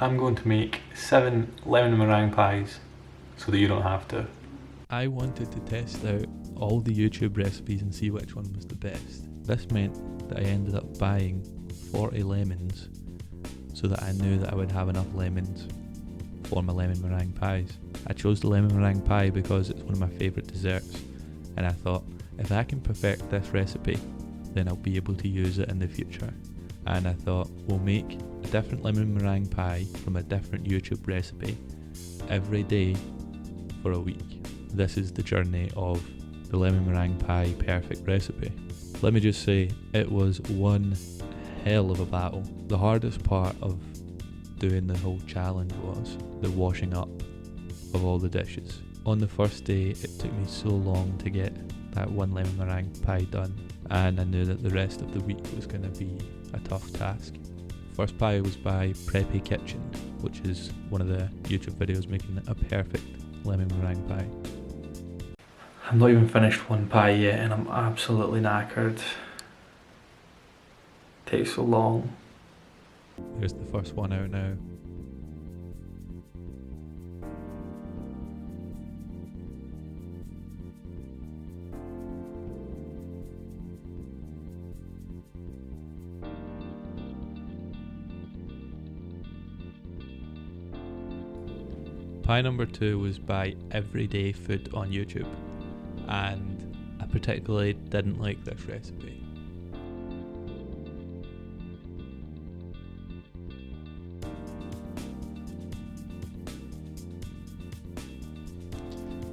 I'm going to make 7 lemon meringue pies so that you don't have to. I wanted to test out all the YouTube recipes and see which one was the best. This meant that I ended up buying 40 lemons so that I knew that I would have enough lemons for my lemon meringue pies. I chose the lemon meringue pie because it's one of my favourite desserts, and I thought if I can perfect this recipe then I'll be able to use it in the future. And I thought we'll make a different lemon meringue pie from a different YouTube recipe every day for a week. This is the journey of the lemon meringue pie perfect recipe. Let me just say, it was one hell of a battle. The hardest part of doing the whole challenge was the washing up of all the dishes. On the first day, it took me so long to get that one lemon meringue pie done, and I knew that the rest of the week was going to be a tough task. First pie was by Preppy Kitchen, which is one of the YouTube videos making a perfect lemon meringue pie. I've not even finished one pie yet and I'm absolutely knackered. Takes so long. Here's the first one out now. Pie number 2 was by Everyday Food on YouTube, and I particularly didn't like this recipe.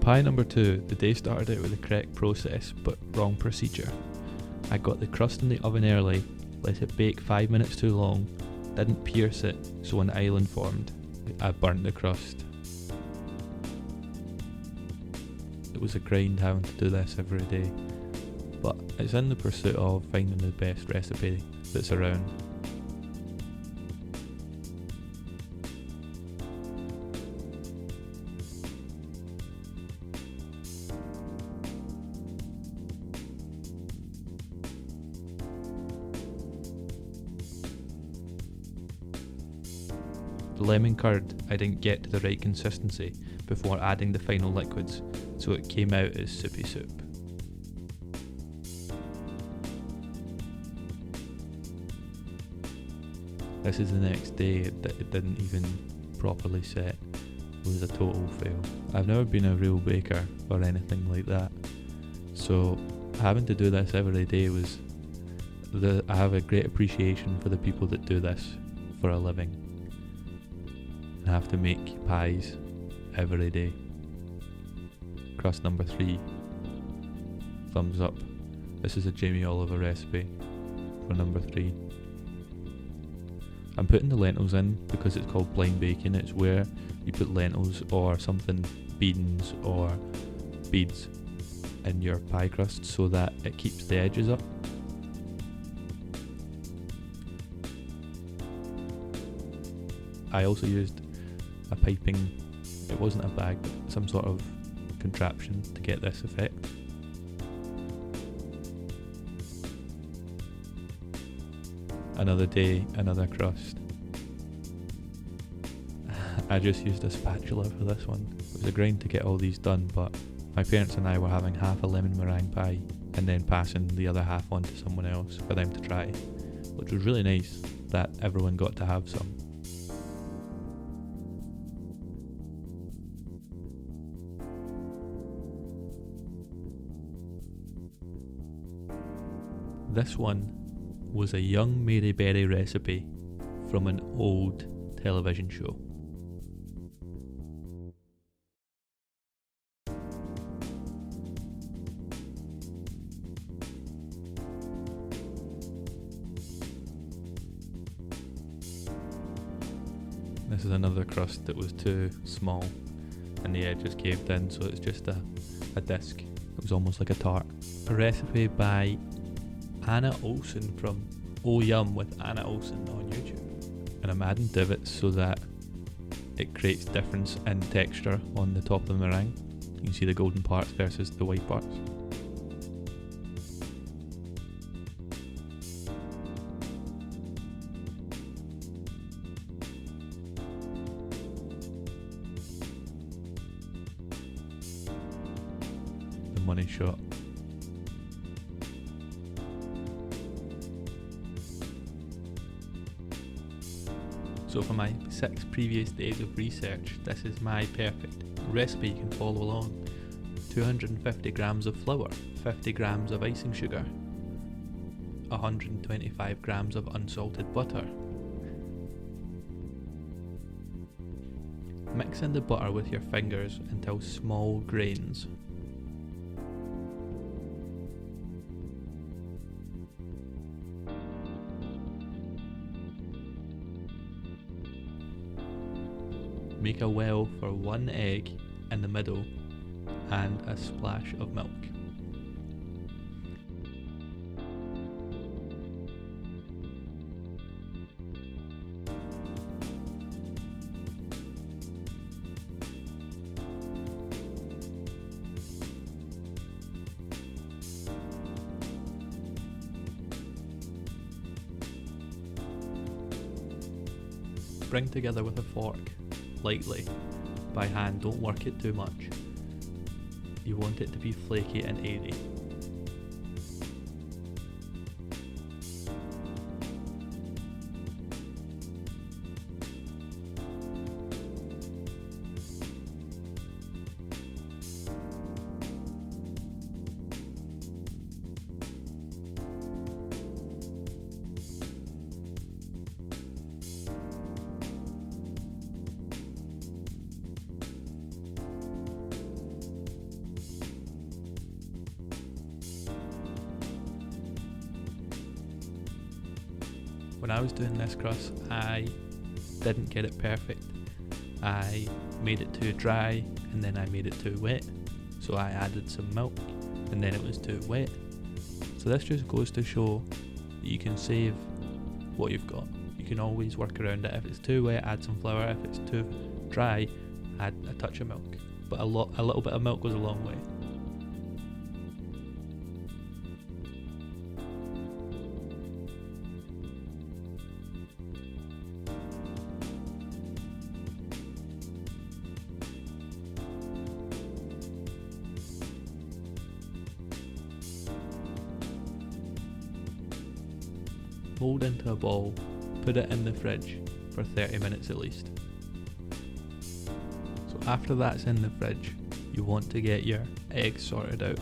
Pie number 2, the day started out with the correct process but wrong procedure. I got the crust in the oven early, let it bake 5 minutes too long, didn't pierce it so an island formed. I burnt the crust. It was a grind having to do this every day, but it's in the pursuit of finding the best recipe that's around. The lemon curd, I didn't get to the right consistency before adding the final liquids, so it came out as soupy soup. This is the next day, it didn't even properly set. It was a total fail. I've never been a real baker or anything like that, so having to do this every day was I have a great appreciation for the people that do this for a living and have to make pies every day. Crust number 3, thumbs up. This is a Jamie Oliver recipe for number 3. I'm putting the lentils in because it's called blind baking. It's where you put lentils or something, beans or beads in your pie crust so that it keeps the edges up. I also used a piping, it wasn't a bag, but some sort of contraption to get this effect. Another day, another crust. I just used a spatula for this one. It was a grind to get all these done, but my parents and I were having half a lemon meringue pie and then passing the other half on to someone else for them to try, which was really nice that everyone got to have some. This one was a young Mary Berry recipe from an old television show. This is another crust that was too small and the edges caved in, so it's just a disc. It was almost like a tart. A recipe by Anna Olsen from Oh Yum with Anna Olsen on YouTube. And I'm adding divots so that it creates difference in texture on the top of the meringue. You can see the golden parts versus the white parts. money shot. So for my 6 previous days of research, this is my perfect recipe you can follow along. 250 grams of flour, 50 grams of icing sugar, 125 grams of unsalted butter. Mix in the butter with your fingers until small grains. Make a well for 1 egg in the middle and a splash of milk. Bring together with a fork, lightly, by hand, don't work it too much. You want it to be flaky and airy. When I was doing this crust, I didn't get it perfect. I made it too dry and then I made it too wet. So I added some milk and then it was too wet. So this just goes to show that you can save what you've got. You can always work around it. If it's too wet, add some flour. If it's too dry, add a touch of milk. But a little bit of milk goes a long way. Mould into a ball, put it in the fridge for 30 minutes at least. So after that's in the fridge, you want to get your eggs sorted out.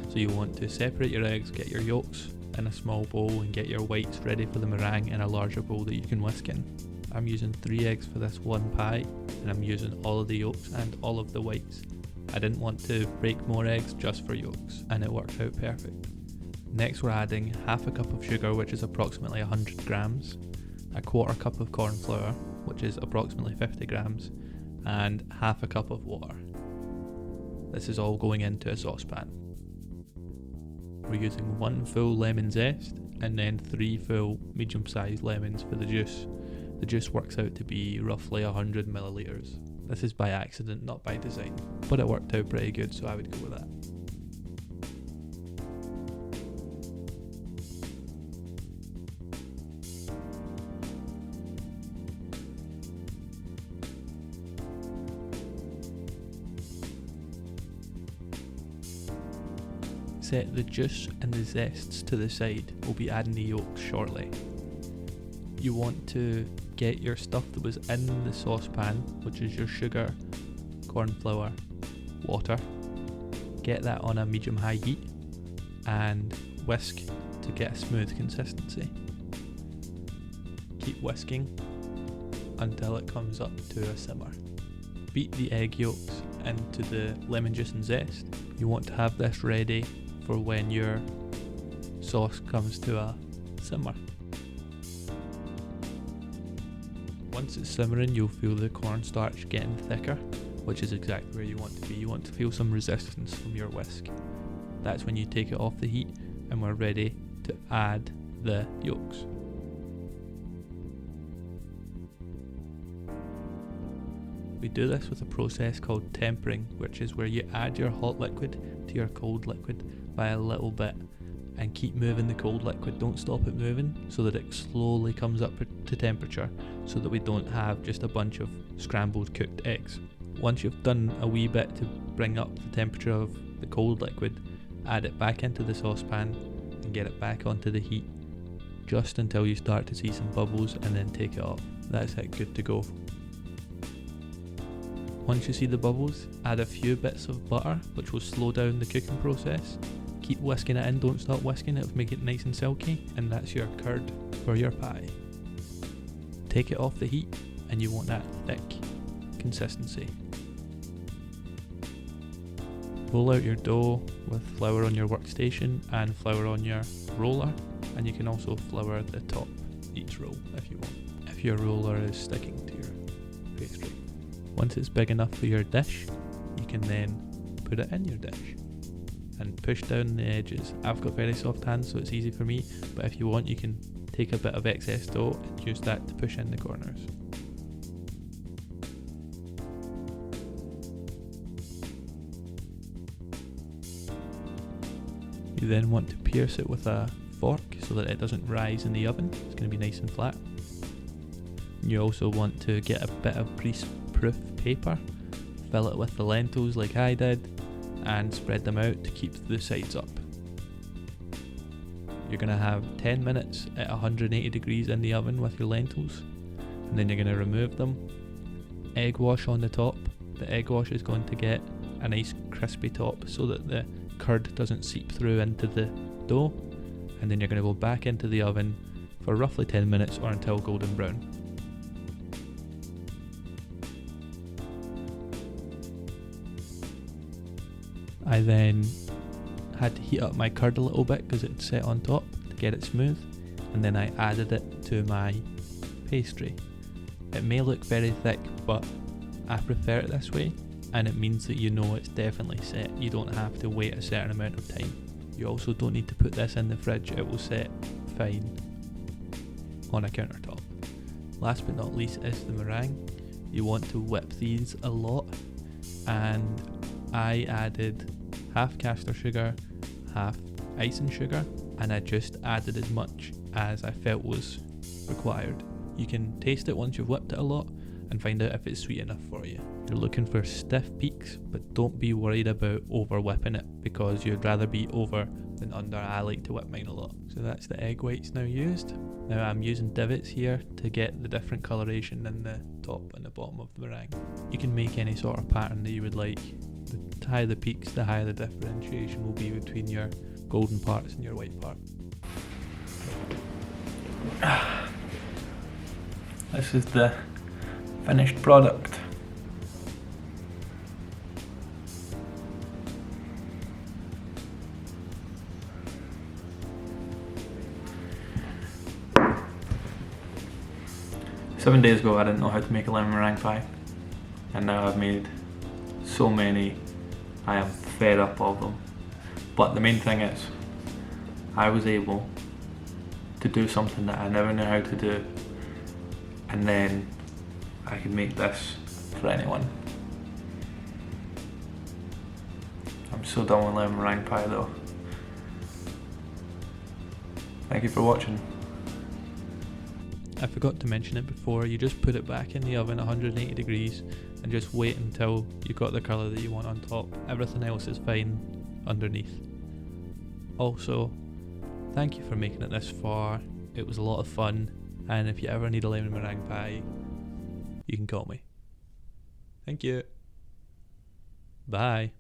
So you want to separate your eggs, get your yolks in a small bowl and get your whites ready for the meringue in a larger bowl that you can whisk in. I'm using 3 eggs for this one pie and I'm using all of the yolks and all of the whites. I didn't want to break more eggs just for yolks and it worked out perfect. Next we're adding half a cup of sugar, which is approximately 100 grams, a quarter cup of corn flour, which is approximately 50 grams, and half a cup of water. This is all going into a saucepan. We're using 1 full lemon zest and then 3 full medium-sized lemons for the juice. The juice works out to be roughly 100 milliliters. This is by accident, not by design, but it worked out pretty good, so I would go with that. Set the juice and the zests to the side. We'll be adding the yolks shortly. You want to get your stuff that was in the saucepan, which is your sugar, corn flour, water. Get that on a medium-high heat and whisk to get a smooth consistency. Keep whisking until it comes up to a simmer. Beat the egg yolks into the lemon juice and zest. You want to have this ready for when your sauce comes to a simmer. Once it's simmering, you'll feel the cornstarch getting thicker, which is exactly where you want to be. You want to feel some resistance from your whisk. That's when you take it off the heat and we're ready to add the yolks. We do this with a process called tempering, which is where you add your hot liquid to your cold liquid by a little bit and keep moving the cold liquid. Don't stop it moving so that it slowly comes up to temperature so that we don't have just a bunch of scrambled cooked eggs. Once you've done a wee bit to bring up the temperature of the cold liquid, add it back into the saucepan and get it back onto the heat just until you start to see some bubbles, and then take it off. That's it, good to go. Once you see the bubbles, add a few bits of butter, which will slow down the cooking process. Keep whisking it in, don't stop whisking it, make it nice and silky, and that's your curd for your pie. Take it off the heat and you want that thick consistency. Roll out your dough with flour on your workstation and flour on your roller, and you can also flour the top each roll if you want, if your roller is sticking to your pastry. Once it's big enough for your dish, you can then put it in your dish and push down the edges. I've got very soft hands, so it's easy for me, but if you want, you can take a bit of excess dough and use that to push in the corners. You then want to pierce it with a fork so that it doesn't rise in the oven. It's going to be nice and flat. You also want to get a bit of grease-proof paper, fill it with the lentils like I did, and spread them out to keep the sides up. You're going to have 10 minutes at 180 degrees in the oven with your lentils, and then you're going to remove them. Egg wash on the top. The egg wash is going to get a nice crispy top so that the curd doesn't seep through into the dough, and then you're going to go back into the oven for roughly 10 minutes or until golden brown. I then had to heat up my curd a little bit because it set on top to get it smooth, and then I added it to my pastry. It may look very thick, but I prefer it this way, and it means that you know it's definitely set. You don't have to wait a certain amount of time. You also don't need to put this in the fridge, it will set fine on a countertop. Last but not least is the meringue. You want to whip these a lot, and I added half caster sugar, half icing sugar, and I just added as much as I felt was required. You can taste it once you've whipped it a lot and find out if it's sweet enough for you. You're looking for stiff peaks, but don't be worried about over whipping it because you'd rather be over than under. I like to whip mine a lot. So that's the egg whites now used. Now I'm using divots here to get the different coloration in the top and the bottom of the meringue. You can make any sort of pattern that you would like. The higher the peaks, the higher the differentiation will be between your golden parts and your white part. This is the finished product. Seven days ago I didn't know how to make a lemon meringue pie, and now I've made so many, I am fed up of them. But the main thing is, I was able to do something that I never knew how to do, and then I could make this for anyone. I'm so done with lemon meringue pie though. Thank you for watching. I forgot to mention it before, you just put it back in the oven 180 degrees and just wait until you got the colour that you want on top. Everything else is fine underneath. Also, thank you for making it this far. It was a lot of fun, and if you ever need a lemon meringue pie, you can call me. Thank you. Bye.